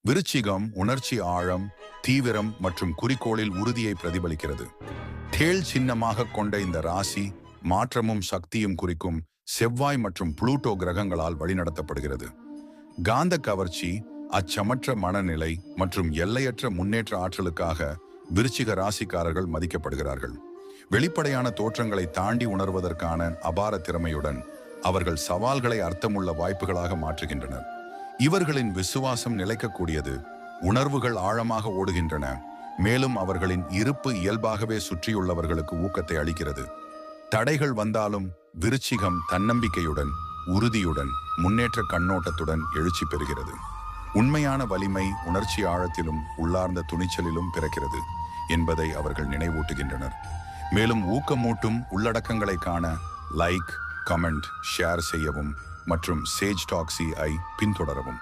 விருச்சிகம் உணர்ச்சி ஆழம், தீவிரம் மற்றும் குறிக்கோளில் உறுதியை பிரதிபலிக்கிறது. தேள் சின்னமாக கொண்ட இந்த ராசி மாற்றமும் சக்தியும் குறிக்கும் செவ்வாய் மற்றும் புளூட்டோ கிரகங்களால் வழிநடத்தப்படுகிறது. காந்த கவர்ச்சி, அச்சமற்ற மனநிலை மற்றும் எல்லையற்ற முன்னேற்ற ஆற்றலுக்காக விருச்சிக ராசிக்காரர்கள் மதிக்கப்படுகிறார்கள். வெளிப்படையான தோற்றங்களை தாண்டி உணர்வதற்கான அபார திறமையுடன் அவர்கள் சவால்களை அர்த்தமுள்ள வாய்ப்புகளாக மாற்றுகின்றனர். இவர்களின் விசுவாசம் நிலைக்கக்கூடியது, உணர்வுகள் ஆழமாக ஓடுகின்றன, மேலும் அவர்களின் இருப்பு இயல்பாகவே சுற்றியுள்ளவர்களுக்கு ஊக்கத்தை அளிக்கிறது. தடைகள் வந்தாலும் விருச்சிகம் தன்னம்பிக்கையுடன், உறுதியுடன், முன்னேற்ற கண்ணோட்டத்துடன் எழுச்சி பெறுகிறது. உண்மையான வலிமை உணர்ச்சி ஆழத்திலும் உள்ளார்ந்த துணிச்சலிலும் பிறக்கிறது என்பதை அவர்கள் நினைவூட்டுகின்றனர். மேலும் ஊக்கமூட்டும் உள்ளடக்கங்களை காண லைக், கமெண்ட், ஷேர் செய்யவும் மற்றும் சேஜ் டாக்ஸி ஐ பின்தொடரவும்.